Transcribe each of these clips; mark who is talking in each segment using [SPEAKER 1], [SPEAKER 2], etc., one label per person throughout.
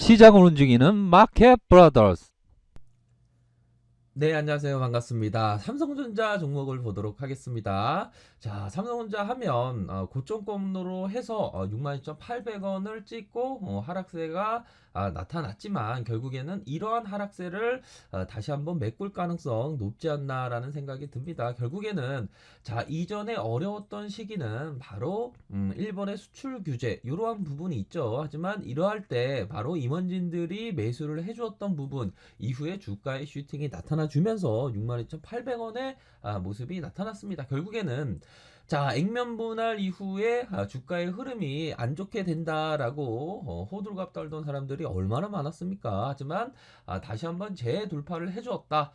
[SPEAKER 1] 시장을 움직이는 마켓 브라더스.
[SPEAKER 2] 네, 안녕하세요. 반갑습니다. 삼성전자 종목을 보도록 하겠습니다. 자, 삼성전자 하면 고점권으로 해서 62,800원을 찍고 하락세가 나타났지만 결국에는 이러한 하락세를 다시 한번 메꿀 가능성 높지 않나라는 생각이 듭니다. 결국에는 자, 이전에 어려웠던 시기는 바로 일본의 수출 규제 이러한 부분이 있죠. 하지만 이러할 때 바로 임원진들이 매수를 해주었던 부분 이후에 주가의 슈팅이 나타나주면서 62,800원의 모습이 나타났습니다. 결국에는 자, 액면 분할 이후에 주가의 흐름이 안 좋게 된다라고 호들갑 떨던 사람들이 얼마나 많았습니까? 하지만 다시 한번 재돌파를 해주었다.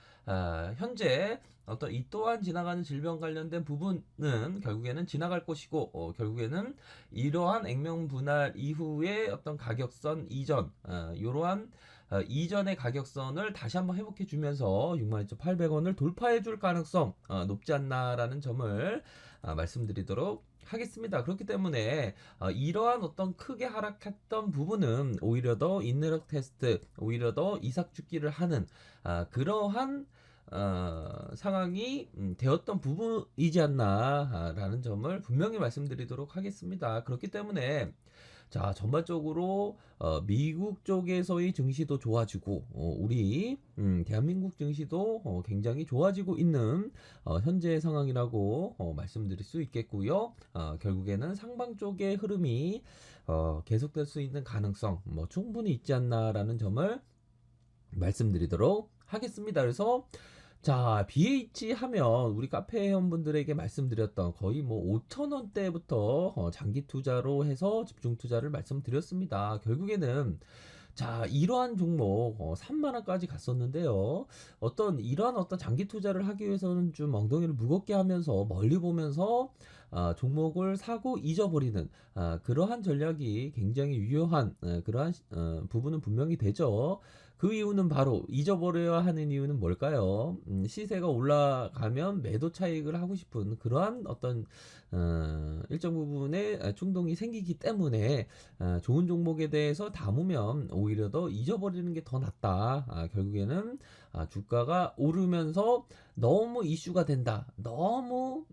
[SPEAKER 2] 현재 어떤 이 또한 지나가는 질병 관련된 부분은 결국에는 지나갈 것이고 결국에는 이러한 액면 분할 이후에 어떤 가격선 이전 이러한 이전의 가격선을 다시 한번 회복해 주면서 62,800원을 돌파해 줄 가능성 높지 않나라는 점을 말씀드리도록 하겠습니다. 그렇기 때문에 이러한 어떤 크게 하락했던 부분은 오히려 더 인내력 테스트, 오히려 더 이삭 죽기를 하는 그러한 상황이 되었던 부분이지 않나라는 점을 분명히 말씀드리도록 하겠습니다. 그렇기 때문에 자, 전반적으로 미국 쪽에서의 증시도 좋아지고 우리 대한민국 증시도 굉장히 좋아지고 있는 현재의 상황이라고 말씀드릴 수 있겠고요. 결국에는 상방 쪽의 흐름이 계속될 수 있는 가능성 충분히 있지 않나라는 점을 말씀드리도록 하겠습니다. 그래서 자, BH 하면 우리 카페 회원분들에게 말씀드렸던 거의 뭐 5,000원대부터 장기 투자로 해서 집중 투자를 말씀드렸습니다. 결국에는 자, 이러한 종목 3만 원까지 갔었는데요. 이러한 어떤 장기 투자를 하기 위해서는 좀 엉덩이를 무겁게 하면서 멀리 보면서 종목을 사고 잊어버리는 그러한 전략이 굉장히 유효한 그러한 부분은 분명히 되죠. 그 이유는 바로 잊어버려야 하는 이유는 뭘까요? 시세가 올라가면 매도 차익을 하고 싶은 그러한 어떤 일정 부분의 충동이 생기기 때문에 좋은 종목에 대해서 담으면 오히려 더 잊어버리는 게 더 낫다. 결국에는 주가가 오르면서 너무 이슈가 된다. 너무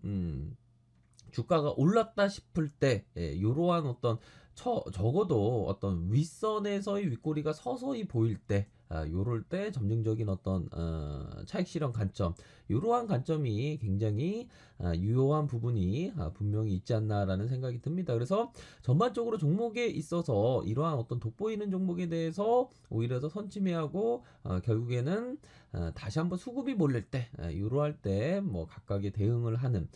[SPEAKER 2] 주가가 올랐다 싶을 때 이러한 어떤 적어도 어떤 윗선에서의 윗꼬리가 서서히 보일 때 요럴 때 점진적인 어떤 차익 실현 관점 이러한 관점이 굉장히 유효한 부분이 분명히 있지 않나라는 생각이 듭니다. 그래서 전반적으로 종목에 있어서 이러한 어떤 돋보이는 종목에 대해서 오히려 더 선침해하고 결국에는 다시 한번 수급이 몰릴 때 이러할 때 뭐 각각의 대응을 하는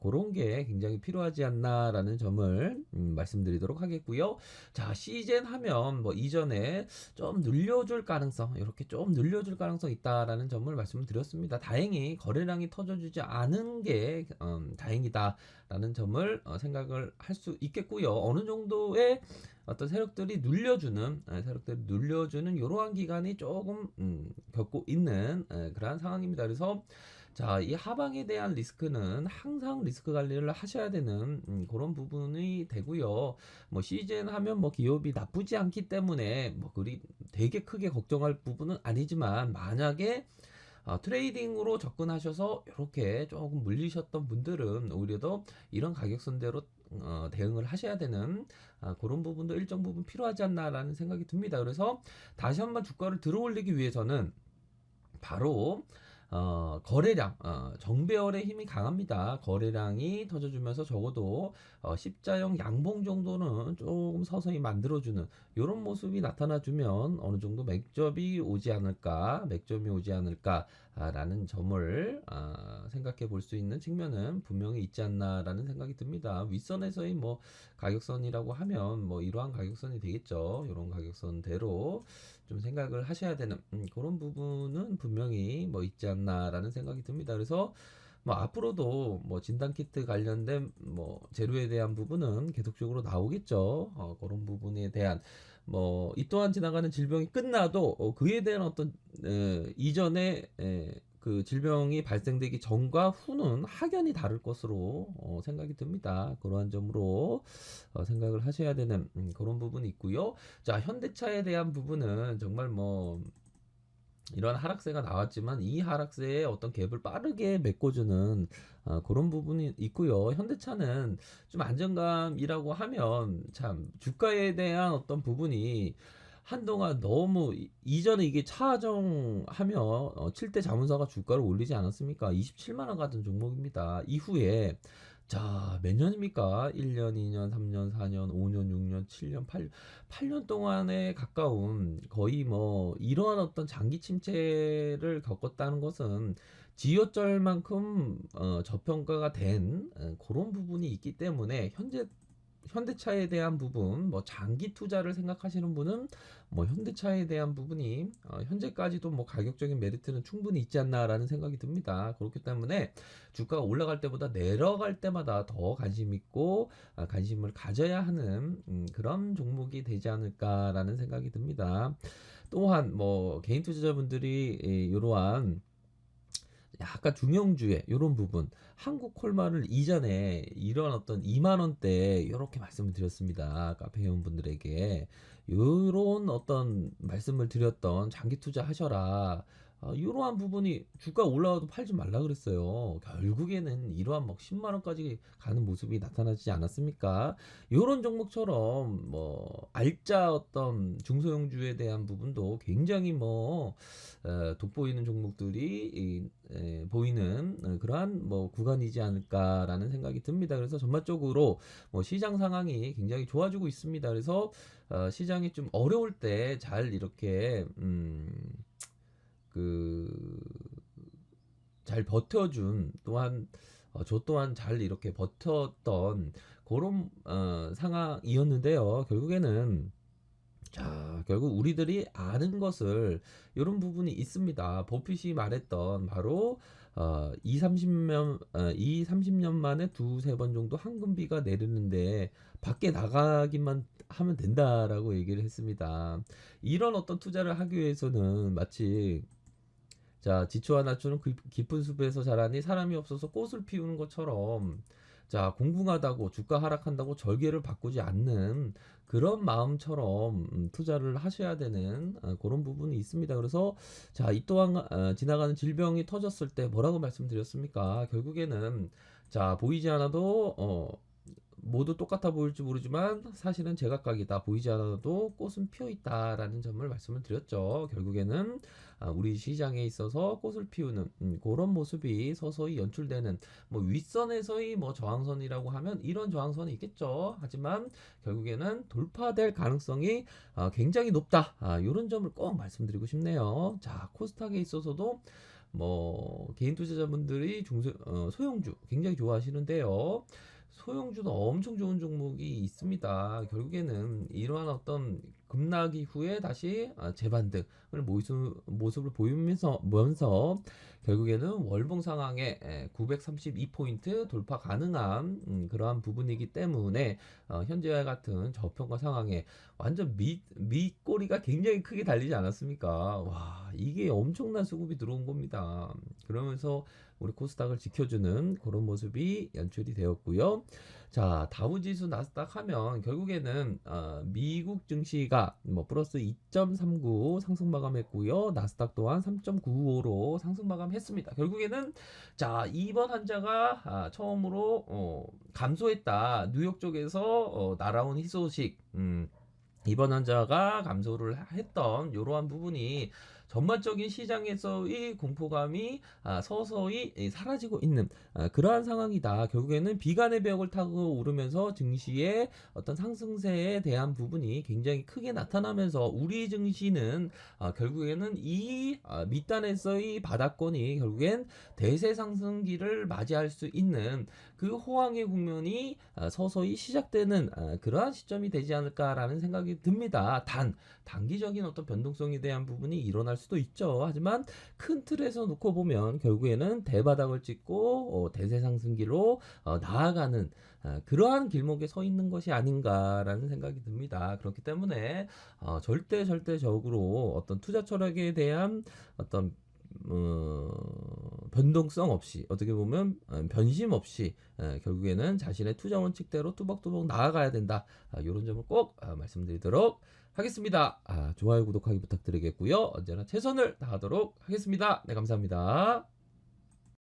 [SPEAKER 2] 그런 게 굉장히 필요하지 않나라는 점을 말씀드리도록 하겠고요. 자, 시즌 하면 뭐 이전에 좀 늘려줄 가능성 이렇게 좀 늘려줄 가능성 있다라는 점을 말씀을 드렸습니다. 다행히 거래량이 터져주지 않은 게 다행이다라는 점을 생각을 할 수 있겠고요. 어느 정도의 어떤 세력들이 눌려주는 이러한 기간이 조금 겪고 있는 그러한 상황입니다. 그래서 자, 이 하방에 대한 리스크는 항상 리스크 관리를 하셔야 되는 그런 부분이 되고요. 뭐 시즌 하면 뭐 기업이 나쁘지 않기 때문에 뭐 그리 되게 크게 걱정할 부분은 아니지만 만약에 트레이딩으로 접근하셔서 이렇게 조금 물리셨던 분들은 오히려 더 이런 가격선대로 대응을 하셔야 되는 그런 부분도 일정 부분 필요하지 않나라는 생각이 듭니다. 그래서 다시 한번 주가를 들어올리기 위해서는 바로 거래량, 정배열의 힘이 강합니다. 거래량이 터져주면서 적어도 십자형 양봉 정도는 조금 서서히 만들어주는 이런 모습이 나타나주면 어느 정도 맥점이 오지 않을까라는 점을 생각해 볼 수 있는 측면은 분명히 있지 않나라는 생각이 듭니다. 윗선에서의 뭐 가격선이라고 하면 뭐 이러한 가격선이 되겠죠. 이런 가격선대로 좀 생각을 하셔야 되는 그런 부분은 분명히 뭐 있지 않나라는 생각이 듭니다. 그래서 뭐 앞으로도 뭐 진단 키트 관련된 뭐 재료에 대한 부분은 계속적으로 나오겠죠. 그런 부분에 대한 이 또한 지나가는 질병이 끝나도 그에 대한 어떤 이전에 그 질병이 발생되기 전과 후는 확연히 다를 것으로 생각이 듭니다. 그러한 점으로 생각을 하셔야 되는 그런 부분이 있고요. 자, 현대차에 대한 부분은 정말 뭐 이런 하락세가 나왔지만 이 하락세에 어떤 갭을 빠르게 메꿔주는 그런 부분이 있고요. 현대차는 좀 안정감이라고 하면 참 주가에 대한 어떤 부분이 한동안 너무 이전에 이게 차정하면 7대 자문사가 주가를 올리지 않았습니까? 27만 원 같은 종목입니다. 이후에 자, 몇 년입니까? 1년, 2년, 3년, 4년, 5년, 6년, 7년, 8년 동안에 가까운 거의 뭐 이러한 어떤 장기 침체를 겪었다는 것은 지효절만큼 저평가가 된 그런 부분이 있기 때문에 현대차에 대한 부분, 뭐 장기 투자를 생각하시는 분은 뭐 현대차에 대한 부분이 현재까지도 뭐 가격적인 메리트는 충분히 있지 않나라는 생각이 듭니다. 그렇기 때문에 주가가 올라갈 때보다 내려갈 때마다 더 관심 있고 관심을 가져야 하는 그런 종목이 되지 않을까라는 생각이 듭니다. 또한 뭐 개인 투자자분들이 이러한 약간 중형주의 이런 부분 한국 콜마를 이전에 이런 어떤 2만 원대 이렇게 말씀을 드렸습니다. 카페 회원분들에게 이런 어떤 말씀을 드렸던 장기 투자 하셔라. 이러한 부분이 주가 올라와도 팔지 말라 그랬어요. 결국에는 이러한 막 10만 원까지 가는 모습이 나타나지 않았습니까? 이런 종목처럼 뭐 알짜 어떤 중소형주에 대한 부분도 굉장히 뭐 돋보이는 종목들이 보이는 그러한 뭐 구간이지 않을까라는 생각이 듭니다. 그래서 전반적으로 뭐 시장 상황이 굉장히 좋아지고 있습니다. 그래서 시장이 좀 어려울 때 잘 이렇게 그 잘 버텨준 또한 저 또한 잘 이렇게 버텼던 그런 상황이었는데요. 결국에는 자, 결국 우리들이 아는 것을 이런 부분이 있습니다. 버핏이 말했던 바로 2, 30년 만에 두세 번 정도 황금비가 내리는데 밖에 나가기만 하면 된다라고 얘기를 했습니다. 이런 어떤 투자를 하기 위해서는 마치 자, 지초와 나초는 깊은 숲에서 자라니 사람이 없어서 꽃을 피우는 것처럼 자, 공궁하다고 주가 하락한다고 절개를 바꾸지 않는 그런 마음처럼 투자를 하셔야 되는 그런 부분이 있습니다. 그래서 자, 이 또한 지나가는 질병이 터졌을 때 뭐라고 말씀드렸습니까? 결국에는 자, 보이지 않아도 모두 똑같아 보일지 모르지만 사실은 제각각이다. 보이지 않아도 꽃은 피어 있다라는 점을 말씀을 드렸죠. 결국에는 우리 시장에 있어서 꽃을 피우는 그런 모습이 서서히 연출되는 뭐 윗선에서의 뭐 저항선이라고 하면 이런 저항선이 있겠죠. 하지만 결국에는 돌파될 가능성이 굉장히 높다. 이런 점을 꼭 말씀드리고 싶네요. 자, 코스닥에 있어서도 뭐 개인 투자자분들이 소형주 굉장히 좋아하시는데요. 소형주도 엄청 좋은 종목이 있습니다. 결국에는 이러한 어떤 급락 이후에 다시 재반등을 모습을 보이면서 결국에는 월봉 상황에 932포인트 돌파 가능한 그러한 부분이기 때문에 현재와 같은 저평가 상황에 완전 밑꼬리가 굉장히 크게 달리지 않았습니까? 와, 이게 엄청난 수급이 들어온 겁니다. 그러면서 우리 코스닥을 지켜주는 그런 모습이 연출이 되었고요. 자, 다우지수 나스닥 하면 결국에는 미국 증시가 뭐 플러스 2.39 상승 마감했고요. 나스닥 또한 3.95로 상승 마감했습니다. 결국에는 자, 이번 환자가 처음으로 감소했다. 뉴욕 쪽에서 날아온 희소식 이번 환자가 감소를 했던 이러한 부분이 전반적인 시장에서의 공포감이 서서히 사라지고 있는 그러한 상황이다. 결국에는 비관의 벽을 타고 오르면서 증시의 어떤 상승세에 대한 부분이 굉장히 크게 나타나면서 우리 증시는 결국에는 이 밑단에서의 바닥권이 결국엔 대세 상승기를 맞이할 수 있는 그 호황의 국면이 서서히 시작되는 그러한 시점이 되지 않을까라는 생각이 듭니다. 단기적인 어떤 변동성에 대한 부분이 일어날 수도 있죠. 하지만 큰 틀에서 놓고 보면 결국에는 대바닥을 찍고 대세 상승기로 나아가는 그러한 길목에 서 있는 것이 아닌가라는 생각이 듭니다. 그렇기 때문에 절대적으로 어떤 투자 철학에 대한 어떤 변동성 없이 어떻게 보면 변심 없이 결국에는 자신의 투자 원칙대로 뚜벅뚜벅 나아가야 된다. 이런 점을 꼭 말씀드리도록 하겠습니다. 좋아요, 구독하기 부탁드리겠고요. 언제나 최선을 다하도록 하겠습니다. 네, 감사합니다.